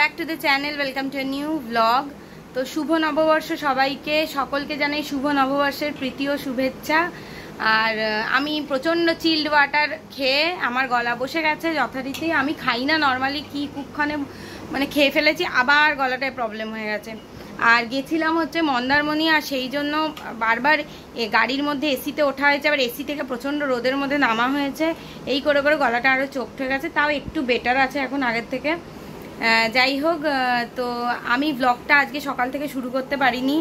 Back to the channel, welcome to a new blog. তো শুভ নববর্ষ সবাইকে, সকলকে জানাই শুভ নববর্ষের প্রীতি ও শুভেচ্ছা। আর আমি প্রচণ্ড চিল্ড ওয়াটার খেয়ে আমার গলা বসে গেছে যথারীতি। আমি খাই না নর্মালি, কি কুক্ষণে মানে খেয়ে ফেলেছি, আবার গলাটায় প্রবলেম হয়ে গেছে। আর গেছিলাম হচ্ছে মন্দারমণি, আর সেই জন্য বারবার গাড়ির মধ্যে এসিতে ওঠা হয়েছে, আবার এসি থেকে প্রচণ্ড রোদের মধ্যে নামা হয়েছে, এই করে করে গলাটা আরও চোখট হয়ে গেছে। তাও একটু বেটার আছে এখন আগের থেকে। যাই হোক, তো আমি ব্লগটা আজকে সকাল থেকে শুরু করতে পারিনি,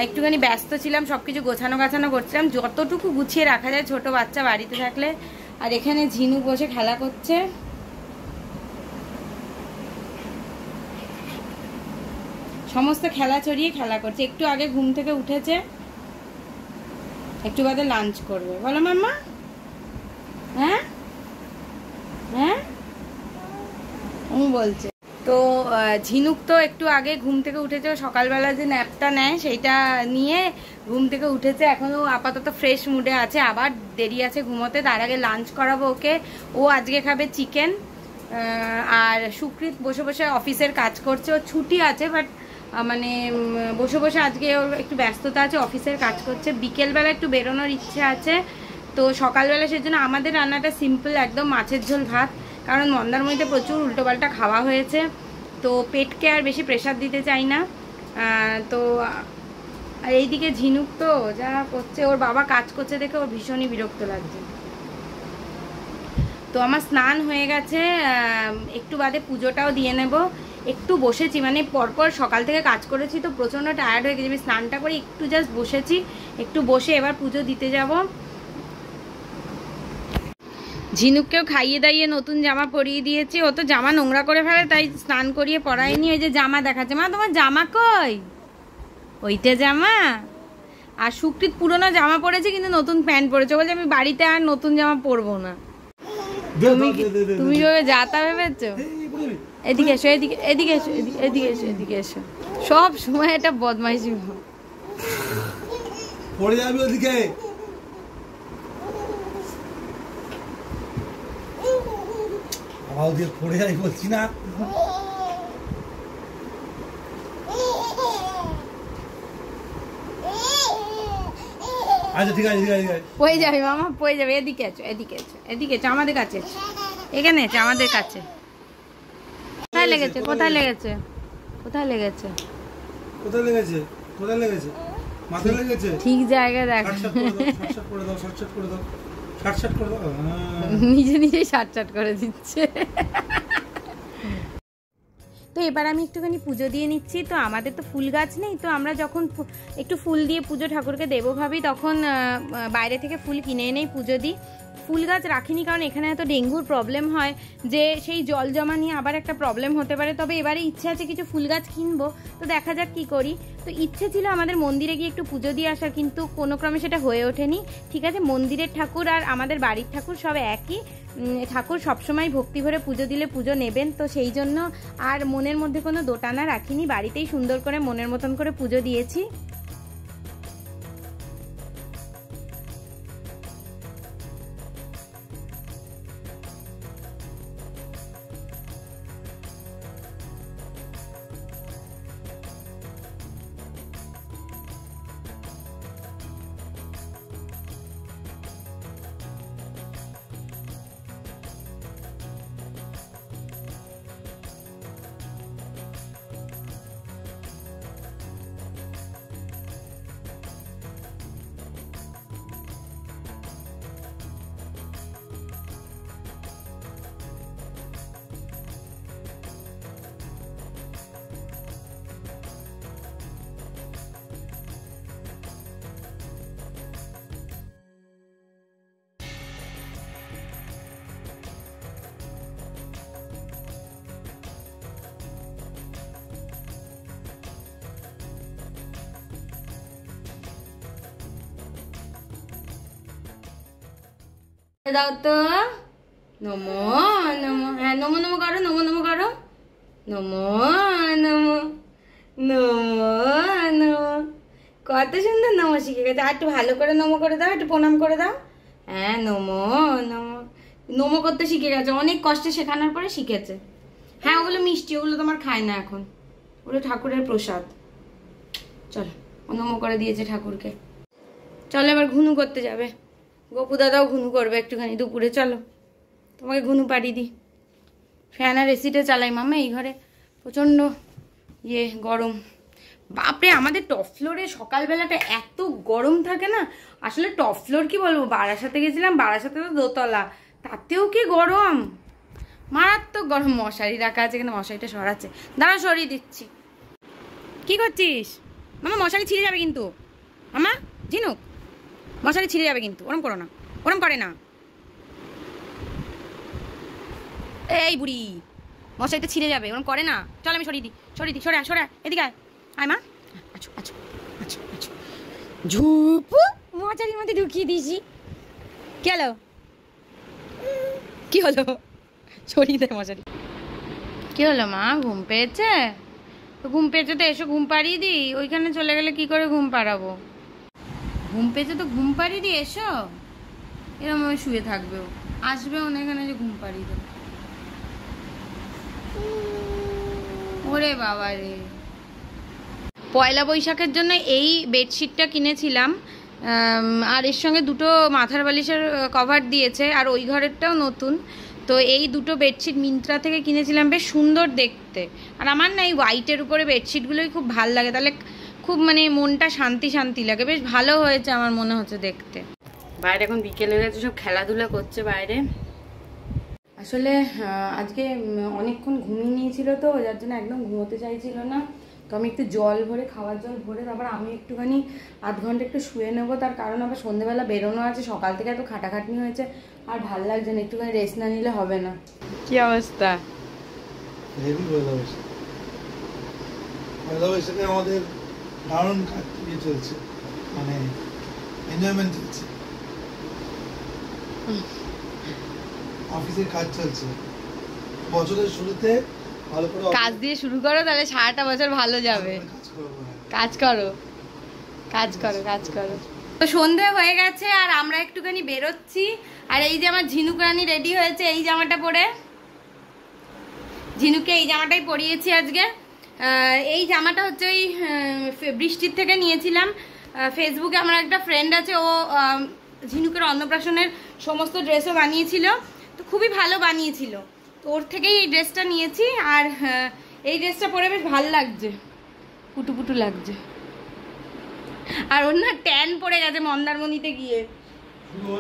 একটুখানি ব্যস্ত ছিলাম, সব কিছু গোছানো গাছানো করছিলাম, যতটুকু গুছিয়ে রাখা যায় ছোট বাচ্চা বাড়িতে থাকলে। আর এখানে ঝিনুক বসে খেলা করছে, সমস্ত খেলা ছড়িয়ে খেলা করছে। একটু আগে ঘুম থেকে উঠেছে, একটু বাদে লাঞ্চ করবে। বলো মাম্মা, হ্যাঁ হ্যাঁ বলছে। তো ঝিনুক তো একটু আগে ঘুম থেকে উঠেছে, সকালবেলা যে ন্যাপটা নেয় সেইটা নিয়ে ঘুম থেকে উঠেছে। এখনও আপাতত ফ্রেশ মুডে আছে, আবার দেরি আছে ঘুমোতে। তার আগে লাঞ্চ করাবো ওকে। ও আজকে খাবে চিকেন। আর সুকৃত বসে বসে অফিসের কাজ করছে, ওর ছুটি আছে, বাট মানে বসে বসে আজকে ওর একটু ব্যস্ততা আছে, অফিসের কাজ করছে। বিকেলবেলা একটু বেরোনোর ইচ্ছে আছে। তো সকালবেলা সেজন্য আমাদের রান্নাটা সিম্পল, একদম মাছের ঝোল ভাত, কারণ মন্দারমণিতে প্রচুর উল্টোপাল্টা খাওয়া হয়েছে, তো পেটকে আর বেশি প্রেশার দিতে চাই না। তো আর এইদিকে ঝিনুক তো যা করছে, ওর বাবা কাজ করছে দেখে ওর ভীষণই বিরক্ত লাগছে। তো আমার স্নান হয়ে গেছে, একটু বাদে পুজোটাও দিয়ে নেব। একটু বসেছি, মানে পরপর সকাল থেকে কাজ করেছি তো প্রচণ্ড টায়ার্ড হয়ে গেছি। আমি স্নানটা করে একটু জাস্ট বসেছি, একটু বসে এবার পুজো দিতে যাব। ঝিনুককেও খাইয়ে দাইয়ে নতুন জামা পরিয়ে দিয়েছি। ও তো জামা নোংরা করে ফেলে, তাই স্নান করিয়ে পরাইনি। ওই যে জামা দেখাচ্ছে, মা তোমার জামা কই? ওইটা জামা। আর সুকৃত পুরোনো জামা পরেছে, কিন্তু নতুন প্যান্ট পরেছে, বলছে আমি বাড়িতে আর নতুন জামা পরবো না। তুমি যা তা ভেবেছো? এদিকে এসো, এদিকে এদিকে এসো, এদিকে এসো, এদিকে এসো। সব সময় এটা বদমাইশি পড়ে যাবে ওদিকে। পড়ে যাই বলছি না। আচ্ছা ঠিক আছে, ঠিক আছে, পড়ে যাবে মামা, পড়ে যাবে। এদিকে আছো, এদিকে আছো, এদিকে আছো, আমাদের কাছে, এখানে আছে আমাদের কাছে। কোথায় লেগেছে? কোথায় লেগেছে? কোথায় লেগেছে? কোথায় লেগেছে? কোথায় লেগেছে? মাথায় লেগেছে? ঠিক জায়গায় দেখো। শর্টকাট করে দাও, শর্টকাট করে দাও, শর্টকাট করে দাও। নিজে নিজেই শর্টকাট করে দিচ্ছে। তো এবার আমি একটুখানি পুজো দিয়ে নিচ্ছি। তো আমাদের তো ফুল গাছ নেই, তো আমরা যখন একটু ফুল দিয়ে পুজো ঠাকুরকে দেবো ভাবি, তখন বাইরে থেকে ফুল কিনে এনেই পুজো দিই। ফুল গাছ রাখিনি, কারণ এখানে এত ডেঙ্গুর প্রবলেম হয় যে সেই জল জমা নিয়ে আবার একটা প্রবলেম হতে পারে। তবে এবারে ইচ্ছে আছে কিছু ফুল গাছ কিনবো, তো দেখা যাক কি করি। তো ইচ্ছে ছিল আমাদের মন্দিরে গিয়ে একটু পুজো দিয়ে আসার, কিন্তু কোনো ক্রমে সেটা হয়ে ওঠেনি। ঠিক আছে, মন্দিরের ঠাকুর আর আমাদের বাড়ির ঠাকুর সব একই। ঠাকুর সবসময় ভক্তি ভরে পুজো দিলে পুজো নেবেন, তো সেই জন্য আর মনের মধ্যে কোনো দোটানা রাখিনি, বাড়িতেই সুন্দর করে মনের মতন করে পুজো দিয়েছি। দাও তো, নমো নমো। হ্যাঁ নমো নমো করো, নমো নমো করো, নমো নমো, নমো নমো। কত সুন্দর নমো শিখে গেছে। আর একটু ভালো করে নমো করে দাও, একটু প্রণাম করে দাও। হ্যাঁ নমো নমো, নমো করতে শিখে গেছে, অনেক কষ্টে শেখানোর পরে শিখেছে। হ্যাঁ ওগুলো মিষ্টি, ওগুলো তোমার খায় না এখন, ওগুলো ঠাকুরের প্রসাদ। চল অন্নম করে দিয়েছে ঠাকুরকে। চলো এবার ঘুনু করতে যাবে, গপু দাদাও ঘুনু করবে একটুখানি দুপুরে। চলো তোমাকে ঘুনু পাঠিয়ে দিই। ফ্যান আর এসিটা চালাই মামা, এই ঘরে প্রচণ্ড গরম। বাপরে আমাদের টপ ফ্লোরে সকালবেলাটা এত গরম থাকে না, আসলে টপ ফ্লোর কি বলবো, বারাসাতে গেছিলাম, বারাসাতে তো দোতলা, তাতেও কি গরম, মারাত্মক গরম। মশারি রাখা আছে, এখানে মশারিটা সরাচ্ছে, দাঁড়া সরিয়ে দিচ্ছি। কি করছিস মামা? মশারি ছিঁড়ে যাবে কিন্তু মামা, ঝিনুক মশারি ছিঁড়ে যাবে কিন্তু, ওরম করো না, ওরম করে না। এই বুড়ি মশারিটা ছিঁড়ে যাবে, ওরম করে না। চল আমি সরিয়ে দিই, সরিয়ে দিই, সরে সরে এদিকে আয় মা। আচ্ছা আচ্ছা আচ্ছা আচ্ছা, ঝুপ মশারির মধ্যে ঢুকিয়ে দিয়েছি। কি হলো, কি হলো? সরিয়ে দে মশারি। কি হলো মা, ঘুম পেয়েছে? তো ঘুম পেয়েছে তো এসো ঘুম পাড়িয়ে দিই, ওইখানে চলে গেলে কি করে ঘুম পাড়াবো? ঘুম পেয়েছে তো ঘুম পাড়িয়ে দিই, এসো। এরকম আমি শুয়ে থাকবে, আসবেও না এখানে যে ঘুম পাড়িয়ে দেবো। ওরে বাবা রে, পয়লা বৈশাখের জন্য এই বেডশিটটা কিনেছিলাম, আর এর সঙ্গে দুটো মাথার বালিশের কভার দিয়েছে, আর ওই ঘরেরটাও নতুন। তো এই দুটো বেডশিট মিন্ত্রা থেকে কিনেছিলাম, বেশ সুন্দর দেখতে। আর আমার না এই হোয়াইটের উপরে বেডশিটগুলোই খুব ভাল লাগে, তাহলে খুব মানে মনটা শান্তি শান্তি লাগে, বেশ ভালো হয়েছে আমার মনে হচ্ছে দেখতে। বাইরে এখন বিকেল হয়ে গেছে, সব খেলাধুলা করছে বাইরে। আসলে আজকে অনেকক্ষণ ঘুমিয়ে নিয়েছিল তো, যার জন্য একদম ঘুমোতে চাইছিল না। তো আমি একটু জল ভরে, খাওয়ার জল ভরে, তারপর আমি একটুখানি আধ ঘন্টা একটু শুয়ে নেবো। তার কারণ আবার সন্ধ্যেবেলা বেরোনো আছে, সকাল থেকে এত খাটাখাটনি হয়েছে, আর ভাল লাগছে না, একটুখানি রেস্ট না নিলে হবে না। কি অবস্থা? আমাদের দারুণ কাজ চলছে, মানে এনজয়মেন্ট চলছে, অফিসের কাজ চলছে। বছরের শুরুতে ভালো করে কাজ দিয়ে শুরু করো, তাহলে সারাটা বছর ভালো যাবে। কাজ করো কাজ করো কাজ করো। তো সন্ধে হয়ে গেছে আর আমরা একটুখানি বেরোচ্ছি। আর এই যে আমার ঝিনুক রানী রেডি হয়েছে এই জামাটা পরে, ঝিনুকে এই জামাটাই পরিয়েছি আজকে। এই জামাটা হচ্ছে ওই বৃষ্টির থেকে নিয়েছিলাম। ফেসবুকে আমার একটা ফ্রেন্ড আছে, ও ঝিনুকের অন্নপ্রাশনের সমস্ত ড্রেসও বানিয়েছিল, তো খুবই ভালো বানিয়েছিল, তো ওর থেকেই এই ড্রেসটা নিয়েছি। আর এই ড্রেসটা পরে বেশ ভালো লাগছে, পুটু পুটু লাগছে। আর ওর না ট্যান পড়ে গেছে মন্দারমণিতে গিয়ে,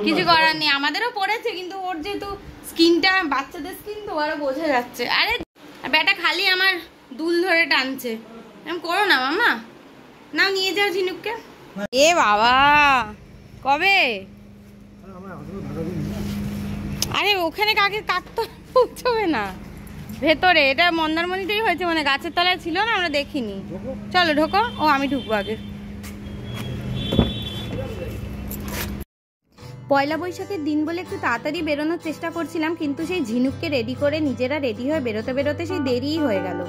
কিছু করার নেই, আমাদেরও পড়েছে, কিন্তু ওর যেহেতু স্কিনটা বাচ্চাদের স্কিন তো আরো বোঝা যাচ্ছে। আরে ব্যাটা খালি আমার দুল ধরে টানছে, এরকম করো না মামা, নাও নিয়ে যাও ঝিনুককে। এ বাবা কবে? আরে ওখানে কাকে কাটতে পৌঁছবে না, ভেতরে। এটা মন্দারমণিতেই হয়েছে, মানে গাছের তলায় ছিল না, আমরা দেখিনি। চলো ঢোকো। ও আমি ঢুকবো আগে। পয়লা বৈশাখের দিন বলে একটু তাড়াতাড়ি বেরোনোর চেষ্টা করছিলাম, কিন্তু সেই ঝিনুককে রেডি করে নিজেরা রেডি হয়ে বেরোতে বেরোতে সেই দেরিই হয়ে গেল।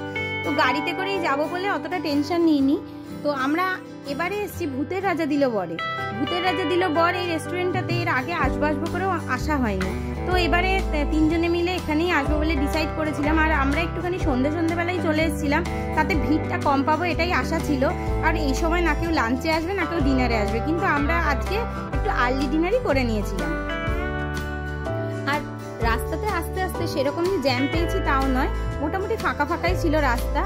তো গাড়িতে করেই যাবো বলে অতটা টেনশন নিইনি। তো আমরা এবারে এসেছি ভূতের রাজা দিল বরে। ভূতের রাজা দিল বর এই রেস্টুরেন্টটাতে এর আগে আসবো করেও আসা হয়নি। তো এবারে তিনজনে মিলে এখানেই আসবো বলে ডিসাইড করেছিলাম। আর আমরা একটুখানি সন্ধ্যেবেলায় চলে এসেছিলাম, তাতে ভিড়টা কম পাবো এটাই আশা ছিল। আর এই সময় না কেউ লাঞ্চে আসবে না কেউ ডিনারে আসবে, কিন্তু আমরা আজকে একটু আর্লি ডিনারই করে নিয়েছিলাম। আর রাস্তাতে আস্তে আস্তে সেরকম জ্যাম পেয়েছি তাও নয়, মোটামুটি ফাঁকা ফাঁকাই ছিল রাস্তা।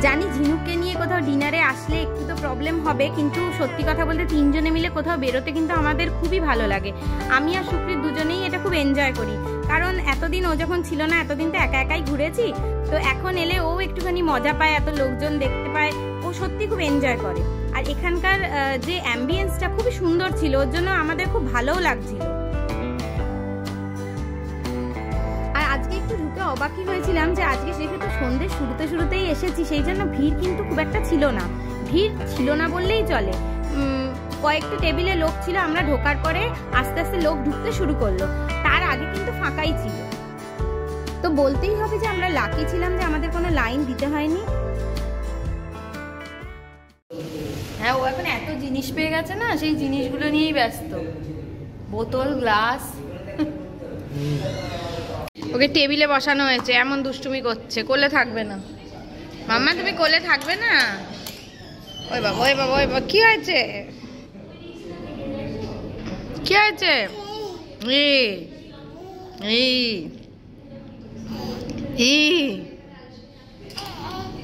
জানি ঝিনুককে নিয়ে কোথাও ডিনারে আসলে একটু তো প্রবলেম হবে, কিন্তু সত্যি কথা বলতে তিনজনে মিলে কোথাও বেরোতে কিন্তু আমাদের খুবই ভালো লাগে। আমি আর সুপ্রিত দুজনেই এটা খুব এনজয় করি, কারণ এতদিন ও যখন ছিল না এতদিন তো একা একাই ঘুরেছি, তো এখন এলে ও একটুখানি মজা পায়, এত লোকজন দেখতে পায়, ও সত্যি খুব এনজয় করে। আর এখানকার যে অ্যাম্বিয়েন্সটা খুবই সুন্দর ছিল, ওর জন্য আমাদের খুব ভালোও লাগছিল। আজকে একটু ঢুকে অবাকই হয়েছিলাম যে আজকে সেক্ষেত্রে সন্ধ্যের শুরুতেই এসেছি, সেই জন্য ভিড় কিন্তু খুব একটা ছিল না। ভিড় ছিল না বললেই চলে, কয়েকটা টেবিলে লোক ছিল, আমরা ঢোকার পরে আস্তে আস্তে লোক ঢুকতে শুরু করলো, তার আগে কিন্তু ফাঁকাই ছিল। তো বলতেই হবে যে আমরা লাকি ছিলাম যে আমাদের কোনো লাইন দিতে হয়নি। হ্যাঁ, ও এখন এত জিনিস পেয়ে গেছে না, সেই জিনিসগুলো নিয়েই ব্যস্ত, বোতল গ্লাস। ওকে টেবিলে বসানো হয়েছে, এমন দুষ্টুমি করছে, কোলে থাকবে না। মাম্মা তুমি কোলে থাকবে না? ওই বাবা ওই বাবা ওই বাবা, কি হয়েছে? কি হয়েছে?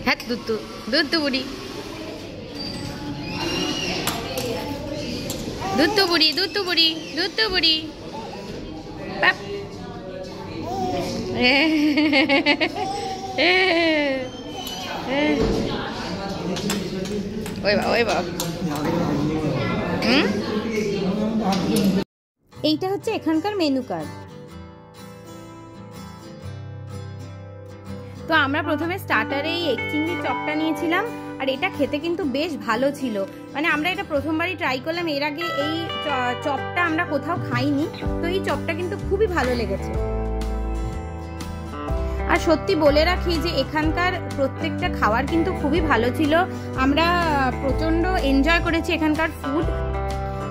হ্যাঁ দুধ দুধ বুড়ি, দুধ বুড়ি, দুধ বুড়ি, দুধ বুড়ি। এইটা হচ্ছে এখানকার মেনু কার্ড। তো আমরা প্রথমে স্টার্টারে এই এগ চিংড়ির চপটা নিয়েছিলাম, আর এটা খেতে কিন্তু বেশ ভালো ছিল। মানে আমরা এটা প্রথমবারই ট্রাই করলাম, এর আগে এই চপটা আমরা কোথাও খাইনি। তো এই চপটা কিন্তু খুবই ভালো লেগেছে। আর সত্যি বলে রাখি যে এখানকার প্রত্যেকটা খাবার কিন্তু খুবই ভালো ছিল, আমরা প্রচণ্ড এনজয় করেছি এখানকার ফুড।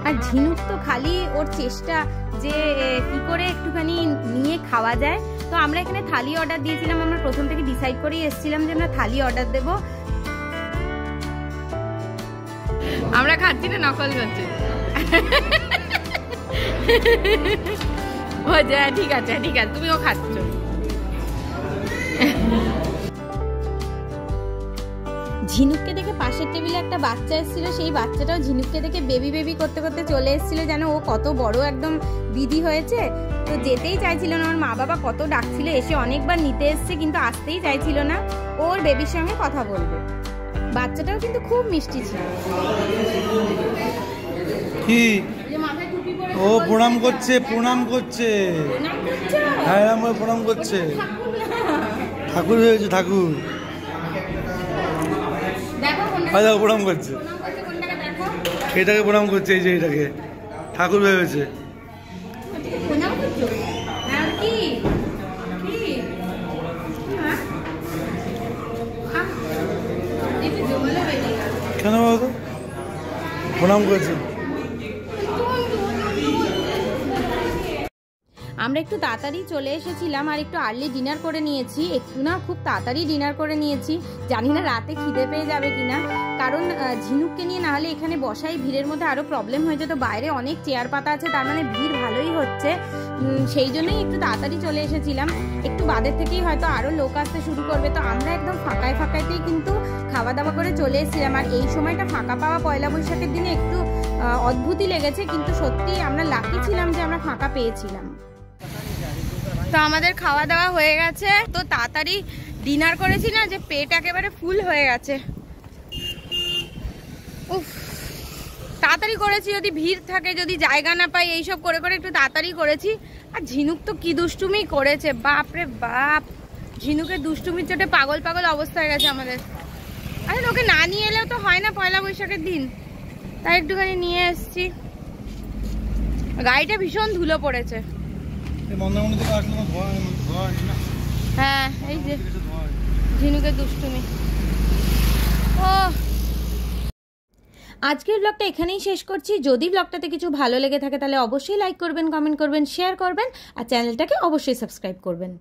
আর ঝিনুক তো খালি ওর চেষ্টা যে কি করে একটুখানি নিয়ে খাওয়া যায়। তো আমরা এখানে থালি অর্ডার দিয়েছিলাম, আমরা প্রথম থেকে ডিসাইড করেই এসেছিলাম যে আমরা থালি অর্ডার দেব। আমরা খাচ্ছি না, নকল করছি। ও যা, ঠিক আছে ঠিক আছে, তুমিও খাচ্ছ। ঝিনুককে দেখে পাশের টেবিলে একটা বাচ্চা এসেছিল, সেই বাচ্চাটাও ঝিনুককে দেখে বেবি বেবি করতে করতে চলে এসেছিল, যেন ও কত বড় একদম দিদি হয়েছে। তো যেতেই চাইছিল না, ওর মা বাবা কত ডাকছিল, এসে অনেকবার নিতে এসছে কিন্তু আসতেই চাইছিল না। ওর বেবির সঙ্গে কথা বলবে। বাচ্চাটাও কিন্তু খুব মিষ্টি ছিল। কি ও প্রণাম করছে, প্রণাম করছে, হ্যাঁ আমার প্রণাম করছে। ঠাকুর হয়েছে, ঠাকুর দেখো প্রণাম করছে, এটাকে প্রণাম করছে, এই যে এটাকে ঠাকুর ভেবেছে। কেন বাবা প্রণাম করছে? আমরা একটু তাড়াতাড়ি চলে এসেছিলাম আর একটু আর্লি ডিনার করে নিয়েছি, একটু না খুব তাড়াতাড়ি ডিনার করে নিয়েছি। জানি না রাতে খিদে পেয়ে যাবে কিনা, কারণ ঝিনুককে নিয়ে না হলে এখানে বসাই ভিড়ের মধ্যে আরও প্রবলেম হয়ে যেত। বাইরে অনেক চেয়ার পাতা আছে, তার মানে ভিড় ভালোই হচ্ছে, সেই জন্যই একটু তাড়াতাড়ি চলে এসেছিলাম। একটু বাদের থেকেই হয়তো আরও লোক আসতে শুরু করবে, তো আমরা একদম ফাঁকাতেই কিন্তু খাওয়া দাওয়া করে চলে এসেছিলাম। আর এই সময়টা ফাঁকা পাওয়া পয়লা বৈশাখের দিনে একটু অদ্ভুতই লেগেছে, কিন্তু সত্যি আমরা লাকি ছিলাম যে আমরা ফাঁকা পেয়েছিলাম। তো আমাদের খাওয়া দাওয়া হয়ে গেছে, তো তাড়াতাড়ি ডিনার করেছি না যে পেট একেবারে ফুল হয়ে গেছে। উফ, তাড়াতাড়ি করেছি, যদি ভিড় থাকে, যদি জায়গা না পাই, এইসব করে করে একটু তাড়াতাড়ি করেছি। আর ঝিনুক তো কি দুষ্টুমি করেছে, বাপ রে বাপ, ঝিনুকের দুষ্টুমির চোটে পাগল পাগল অবস্থা হয়ে গেছে আমাদের। আরে ওকে না নিয়ে এলেও তো হয় না পয়লা বৈশাখের দিন, তাই একটুখানি নিয়ে এসছি। গাড়িটা ভীষণ ধুলো পড়েছে। হ্যাঁ, এই যে ঝিনুকের দুষ্টুমি। ও, আজকের ব্লগটা এখানেই শেষ করছি। যদি ব্লগটাতে কিছু ভালো লেগে থাকে তাহলে অবশ্যই লাইক করবেন, কমেন্ট করবেন, শেয়ার করবেন, আর চ্যানেলটাকে অবশ্যই সাবস্ক্রাইব করবেন।